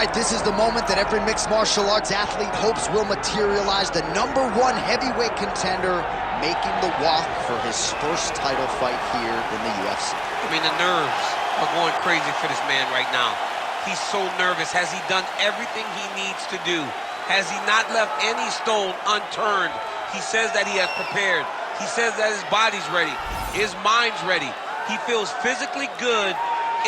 right, this is the moment that every mixed martial arts athlete hopes will materialize. The #1 heavyweight contender making the walk for his first title fight here in the UFC. I mean, the nerves are going crazy for this man right now. He's so nervous. Has he done everything he needs to do? Has he not left any stone unturned? He says that he has prepared. He says that his body's ready. His mind's ready. He feels physically good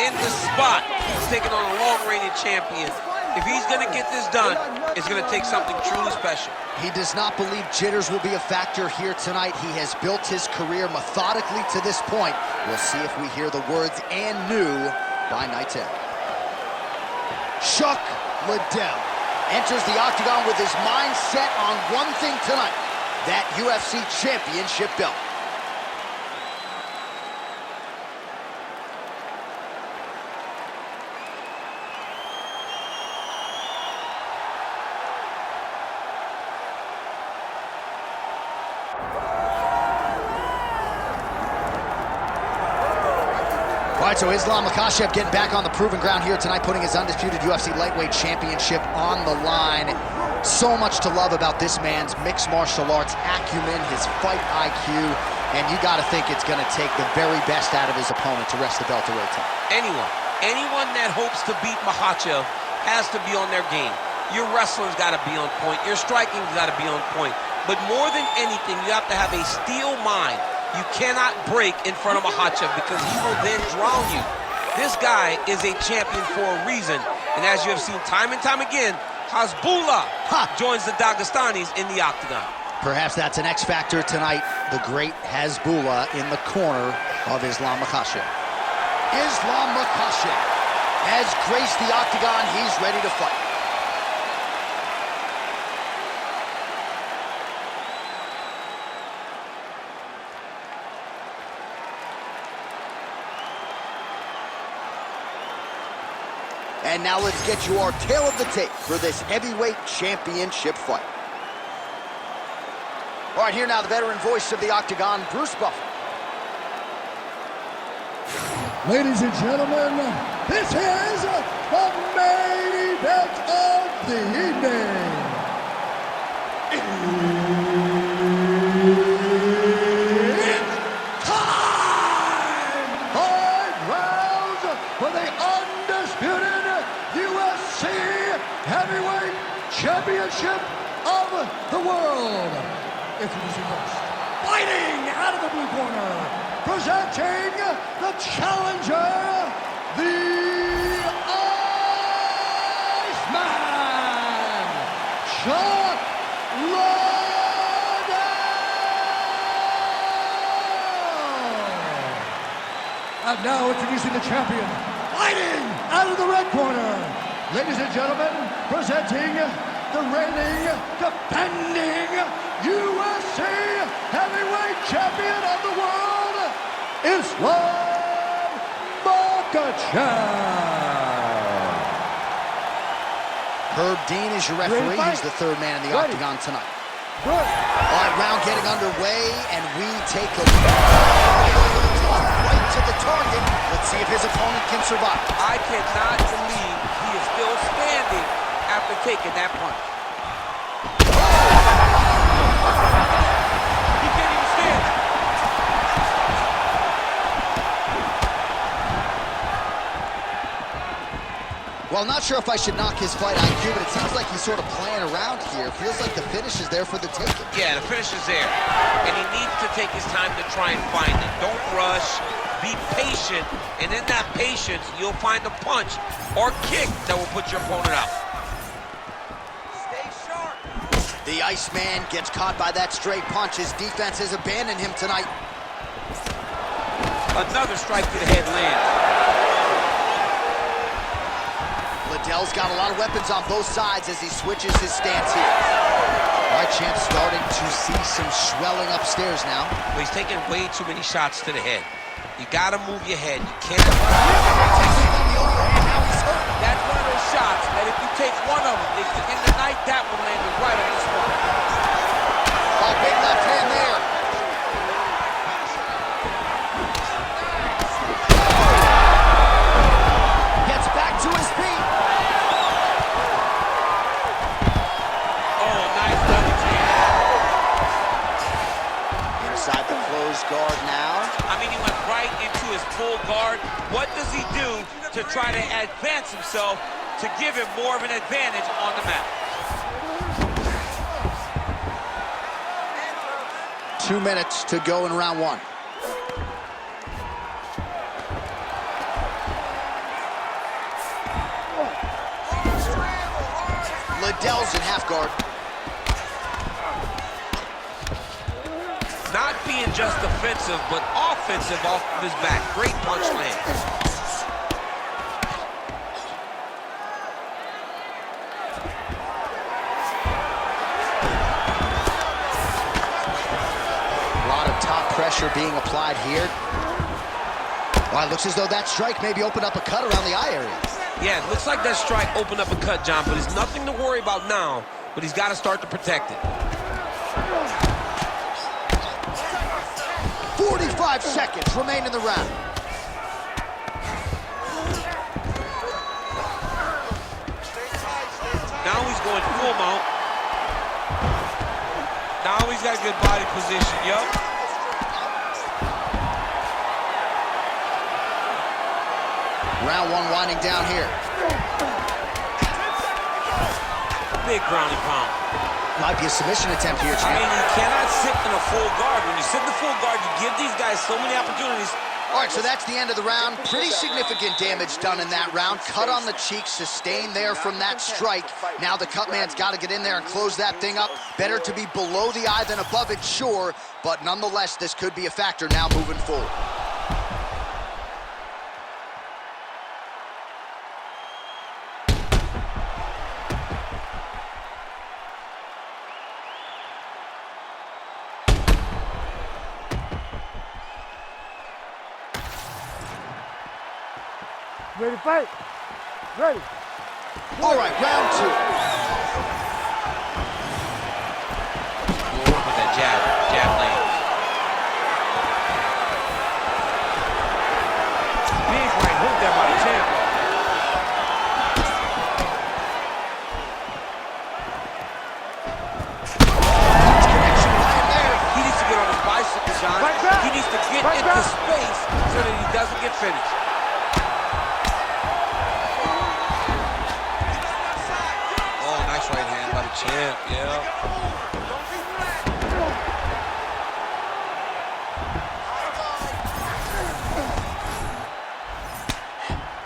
in the spot. He's taking on a long-reigning champion. If he's going to get this done, it's going to take something truly special. He does not believe jitters will be a factor here tonight. He has built his career methodically to this point. We'll see if we hear the words "and new" by night's end. Chuck Liddell enters the octagon with his mind set on one thing tonight, that UFC championship belt. All right, so Islam Makhachev getting back on the proven ground here tonight, putting his undisputed UFC lightweight championship on the line. So much to love about this man's mixed martial arts acumen, his fight IQ, and you got to think it's going to take the very best out of his opponent to wrest the belt away from him. Anyone that hopes to beat Makhachev has to be on their game. Your wrestling's got to be on point. Your striking's got to be on point. But more than anything, you have to have a steel mind. You cannot break in front of Makhachev because he will then drown you. This guy is a champion for a reason. And as you have seen time and time again, Hasbullah joins the Dagestanis in the octagon. Perhaps that's an X factor tonight. The great Hasbullah in the corner of Islam Makhachev. Islam Makhachev has graced the octagon. He's ready to fight. And now let's get you our tale of the tape for this heavyweight championship fight. All right, here now the veteran voice of the octagon, Bruce Buffer. Ladies and gentlemen, this is the main event of the evening. It's time! 5 rounds for the undisputed UFC Heavyweight Championship of the world. Introducing first, fighting out of the blue corner, presenting the challenger, the Iceman, Chuck Liddell. And now introducing the champion, fighting out of the red corner, ladies and gentlemen, presenting the reigning, defending UFC Heavyweight Champion of the world, Islam Makhachev. Herb Dean is your referee. He's the third man in the octagon tonight. All right, round getting underway, and we take a right to the target. Let's see if his opponent can survive. I cannot believe he is still standing after taking that punch. He can't even stand. Well, not sure if I should knock his fight IQ, but it seems like he's sort of playing around here. Feels like the finish is there for the taking. Yeah, the finish is there. And he needs to take his time to try and find it. Don't rush. Be patient. And in that patience, you'll find a punch or kick that will put your opponent out. Stay sharp. The Iceman gets caught by that straight punch. His defense has abandoned him tonight. Another strike to the head lands. Liddell's got a lot of weapons on both sides as he switches his stance here. All right, champ starting to see some swelling upstairs now. Well, he's taking way too many shots to the head. You gotta move your head. You can't. That's one of those shots that if you take one of them, in the night, that one landed right on the spot. Oh, big left hand there. Gets back to his feet. guard now. I mean, he went right into his full guard. What does he do to try to advance himself to give him more of an advantage on the mat? 2 minutes to go in round one. Liddell's in half guard. Not being just defensive, but offensive off of his back. Great punch lands. A lot of top pressure being applied here. Well, it looks as though that strike maybe opened up a cut around the eye area. Yeah, it looks like that strike opened up a cut, John, but it's nothing to worry about now, but he's got to start to protect it. 45 seconds remain in the round. Now he's going full mount. Now he's got a good body position, yup. Round one winding down here. Big ground and pound. Might be a submission attempt here, I champ. mean, you cannot sit in a full guard. When you sit in the full guard, you give these guys so many opportunities. All right, so that's the end of the round. Pretty significant damage done in that round. Cut on the cheek, sustained there from that strike. Now the cut man's got to get in there and close that thing up. Better to be below the eye than above it, sure. But nonetheless, this could be a factor now moving forward. Ready to fight? Ready. All right, round two. We'll work with that jab lands. Big right hook there by the champ. Connection right there. He needs to get on his bicycle, John. He needs to get into space so that he doesn't get finished. Right hand by the champ, yeah.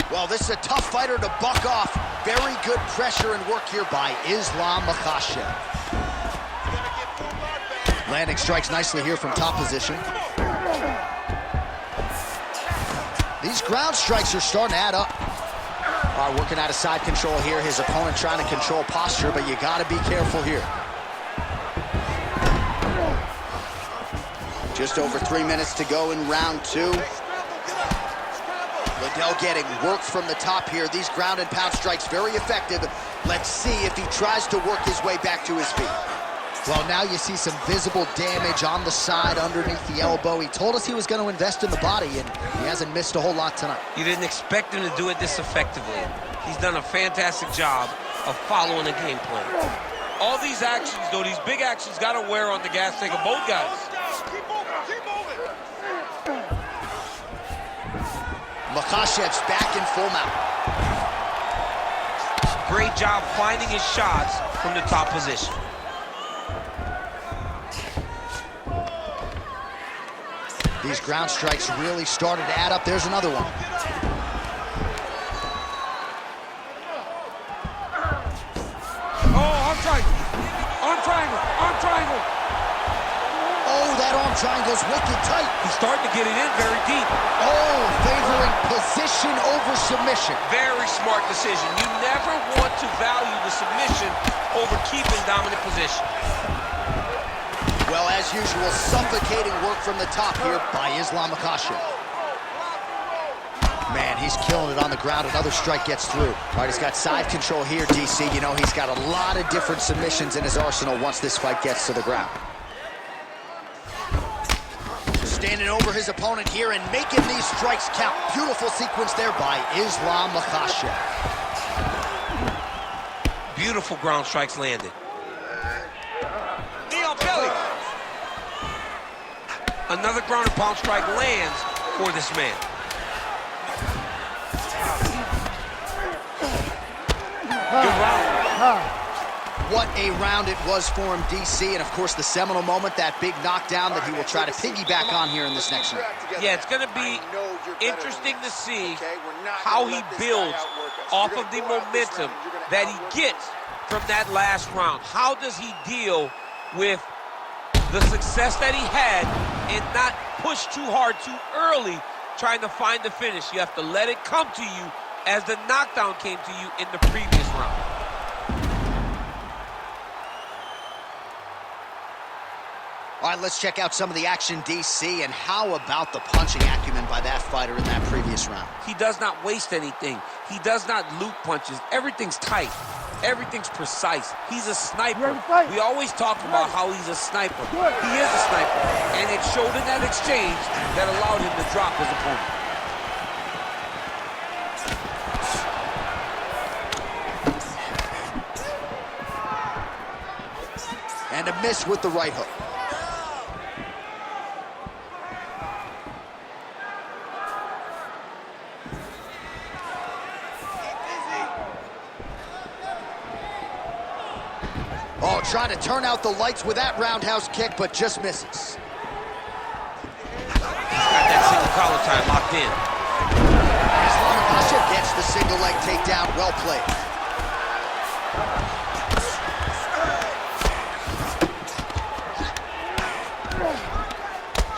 Well, this is a tough fighter to buck off. Very good pressure and work here by Islam Makhachev. Landing strikes nicely here from top position. These ground strikes are starting to add up. All right, working out of side control here. His opponent trying to control posture, but you got to be careful here. Just over 3 minutes to go in round two. Liddell getting work from the top here. These ground and pound strikes very effective. Let's see if he tries to work his way back to his feet. Well, now you see some visible damage on the side underneath the elbow. He told us he was going to invest in the body, and he hasn't missed a whole lot tonight. You didn't expect him to do it this effectively. He's done a fantastic job of following a game plan. All these actions, though, these big actions, got to wear on the gas tank of both guys. Makhachev's back in full mount. Great job finding his shots from the top position. These ground strikes really started to add up. There's another one. Oh, arm triangle. Arm triangle. Arm triangle. Oh, that arm triangle's wicked tight. He's starting to get it in very deep. Oh, favoring position over submission. Very smart decision. You never want to value the submission over keeping dominant position. Well, as usual, suffocating work from the top here by Islam Makhachev. Man, he's killing it on the ground. Another strike gets through. All right, he's got side control here, DC. You know, he's got a lot of different submissions in his arsenal once this fight gets to the ground. Standing over his opponent here and making these strikes count. Beautiful sequence there by Islam Makhachev. Beautiful ground strikes landed. Knee on belly. Another ground and pound strike lands for this man. Good round. What a round it was for him, DC, and of course the seminal moment, that big knockdown that he will try to piggyback on here in this next round. Yeah, it's going to be interesting to see how he builds off of the momentum that he gets from that last round. How does he deal with the success that he had and not push too hard too early trying to find the finish? You have to let it come to you as the knockdown came to you in the previous round. All right, let's check out some of the action, DC, and how about the punching acumen by that fighter in that previous round? He does not waste anything. He does not loop punches. Everything's tight. Everything's precise. He's a sniper. We always talk about how he's a sniper. He is a sniper, and it showed in that exchange that allowed him to drop his opponent. And a miss with the right hook. Oh, trying to turn out the lights with that roundhouse kick, but just misses. Got that single collar tie locked in. Makhachev gets the single leg takedown. Well played.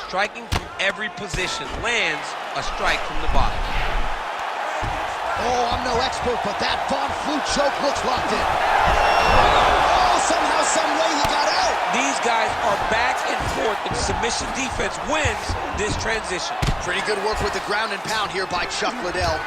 Striking from every position, lands a strike from the bottom. Oh, I'm no expert, but that Von Flue choke looks locked in. Oh, somehow, some way he got out. These guys are back and forth, and submission defense wins this transition. Pretty good work with the ground and pound here by Chuck Liddell.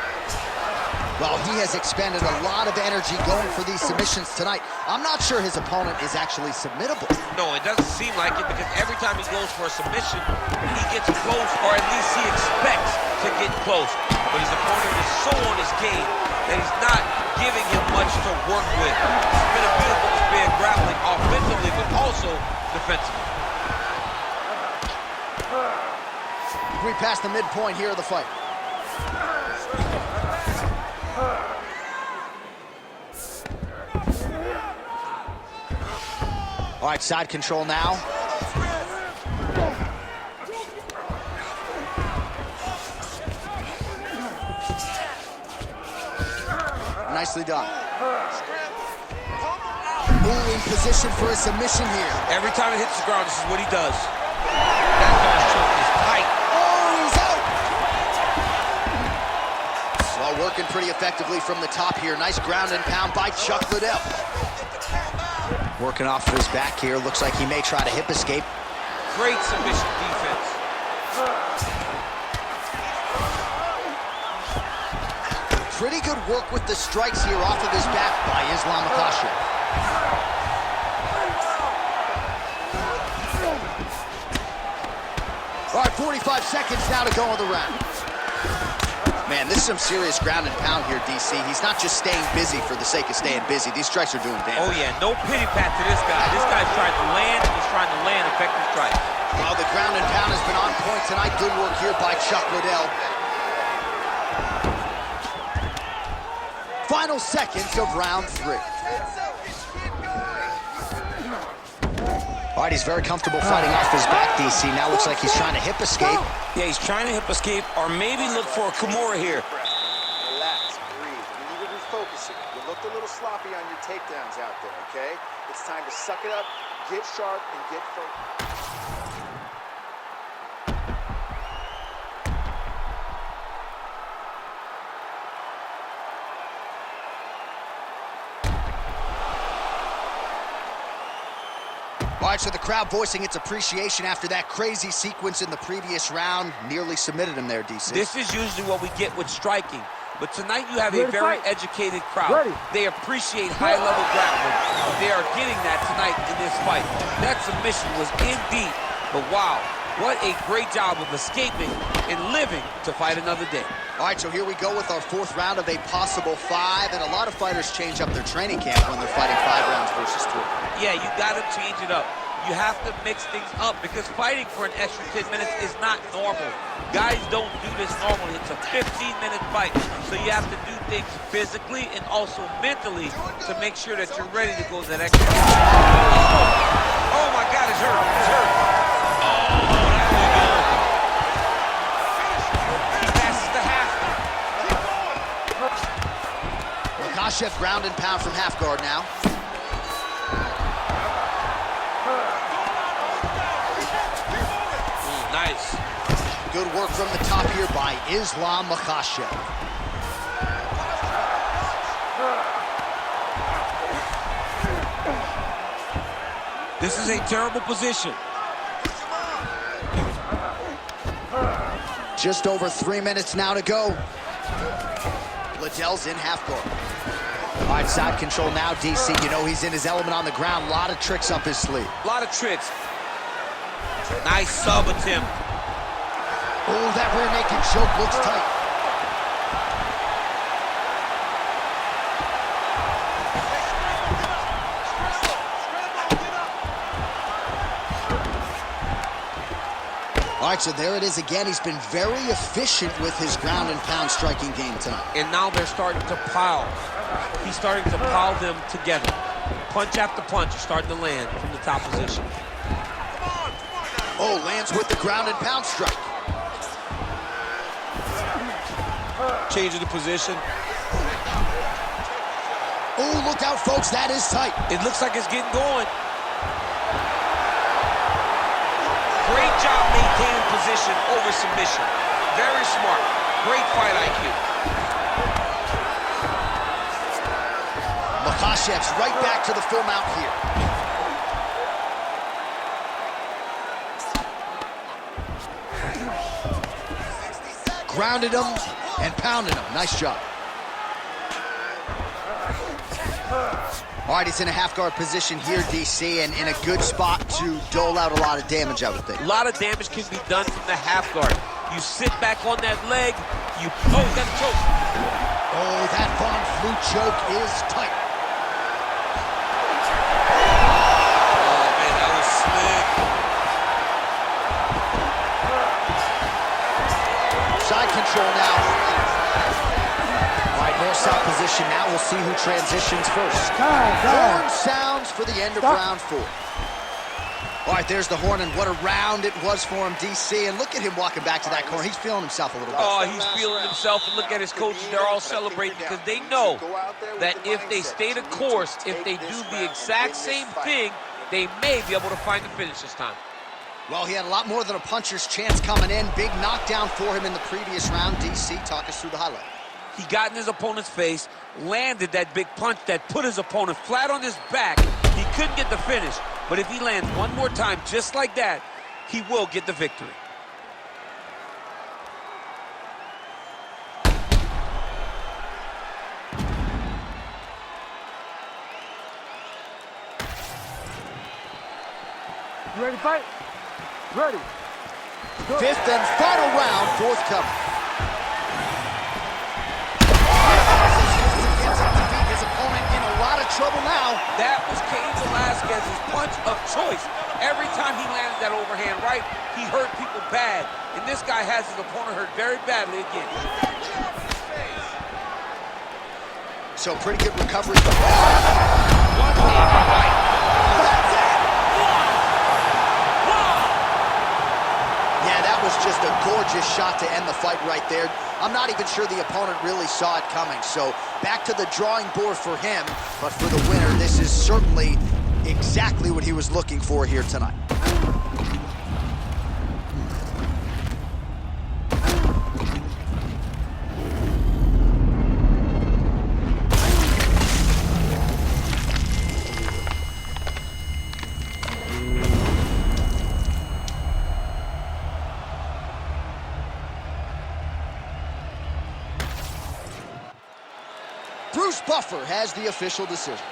Well, he has expended a lot of energy going for these submissions tonight. I'm not sure his opponent is actually submittable. No, it doesn't seem like it, because every time he goes for a submission, he gets close, or at least he expects to get close. But his opponent is so on his game that he's not giving him much to work with. It's been a beautiful display of grappling offensively, but also defensively. We passed the midpoint here of the fight. All right, side control now. Nicely done. Ooh, in position for a submission here. Every time it hits the ground, this is what he does. That nose choke is tight. Oh, he's out. Well, working pretty effectively from the top here. Nice ground and pound by Chuck Liddell. Working off of his back here. Looks like he may try to hip escape. Great submission defense. Pretty good work with the strikes here off of his back by Makhachev. All right, 45 seconds now to go in the round. Man, this is some serious ground and pound here, DC. He's not just staying busy for the sake of staying busy. These strikes are doing damage. Oh, yeah, no pity pat to this guy. This guy's trying to land, and he's trying to land effective strikes. Well, the ground and pound has been on point tonight. Good work here by Chuck Liddell. Final seconds of round 3. All right, he's very comfortable fighting off his back, DC. Now looks like he's trying to hip escape. Yeah, he's trying to hip escape, or maybe look for a Kimura here. Relax, breathe. You need to be focusing. You looked a little sloppy on your takedowns out there, okay? It's time to suck it up, get sharp, and get focused. All right, so the crowd voicing its appreciation after that crazy sequence in the previous round. Nearly submitted him there, DC. This is usually what we get with striking. But tonight you have a very educated crowd. They appreciate high-level grappling. They are getting that tonight in this fight. That submission was in deep, but wow, what a great job of escaping and living to fight another day. All right, so here we go with our 4th round of a possible 5, and a lot of fighters change up their training camp when they're fighting 5 rounds versus 3. Yeah, you got to change it up. You have to mix things up because fighting for an extra 10 minutes is not normal. Guys don't do this normally. It's a 15-minute fight. So you have to do things physically and also mentally to make sure that you're ready to go that extra. Oh my God, it's hurt. It's hurt. Oh, there we go. He passes the half. Makhachev ground and pound from half guard now. Nice. Good work from the top here by Islam Makhachev. This is a terrible position. Just over 3 minutes now to go. Liddell's in half guard. All right, side control now, DC. You know he's in his element on the ground. A lot of tricks up his sleeve. A lot of tricks. Nice sub attempt. Oh, that rear naked choke looks tight. All right, so there it is again. He's been very efficient with his ground and pound striking game tonight. And now they're starting to pile. He's starting to pile them together. Punch after punch is starting to land from the top position. Oh, lands with the ground and pound strike. Changing the position. Oh, look out, folks. That is tight. It looks like it's getting going. Great job maintaining position over submission. Very smart. Great fight IQ. Makhachev's right back to the full mount here. Grounded him and pounded him. Nice job. All right, he's in a half-guard position here, DC, and in a good spot to dole out a lot of damage, I would think. A lot of damage can be done from the half guard. You sit back on that leg. Oh, he's got a choke. Oh, that Von Flue choke is tight. Oh, man, that was slick. Side control now. All right, north-south position now. We'll see who transitions first. Horn sounds for the end of round 4. All right, there's the horn, and what a round it was for him, DC. And look at him walking back to that corner. He's feeling himself a little bit. Oh, he's feeling himself, and look at his coaches. They're all celebrating because they know that if they stay the course, if they do the exact same thing, they may be able to find the finish this time. Well, he had a lot more than a puncher's chance coming in. Big knockdown for him in the previous round. DC, talk us through the highlight. He got in his opponent's face, landed that big punch that put his opponent flat on his back. He couldn't get the finish, but if he lands one more time just like that, he will get the victory. You ready to fight? Ready. Go. 5th and final round, forthcoming. His opponent in a lot of trouble now. That was Cain Velasquez's punch of choice. Every time he landed that overhand right, he hurt people bad. And this guy has his opponent hurt very badly again. So pretty good recovery. One-handed right. Yeah, that was just a gorgeous shot to end the fight right there. I'm not even sure the opponent really saw it coming. So back to the drawing board for him. But for the winner, this is certainly exactly what he was looking for here tonight. Bruce Buffer has the official decision.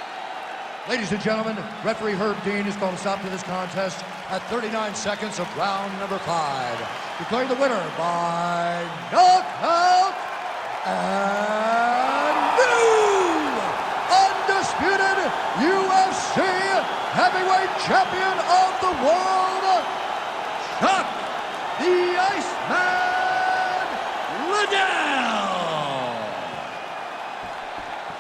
Ladies and gentlemen, referee Herb Dean is going to stop to this contest at 39 seconds of round number 5. Declaring the winner by knockout and new undisputed UFC heavyweight champion of the world, Chuck the Iceman Liddell.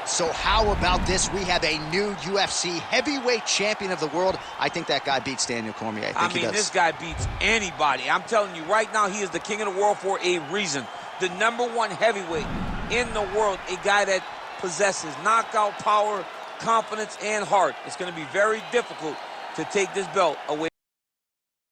So how about this? We have a new UFC heavyweight champion of the world. I think that guy beats Daniel Cormier. I mean, this guy beats anybody. I'm telling you right now, he is the king of the world for a reason. The #1 heavyweight in the world, a guy that possesses knockout power, confidence, and heart. It's going to be very difficult to take this belt away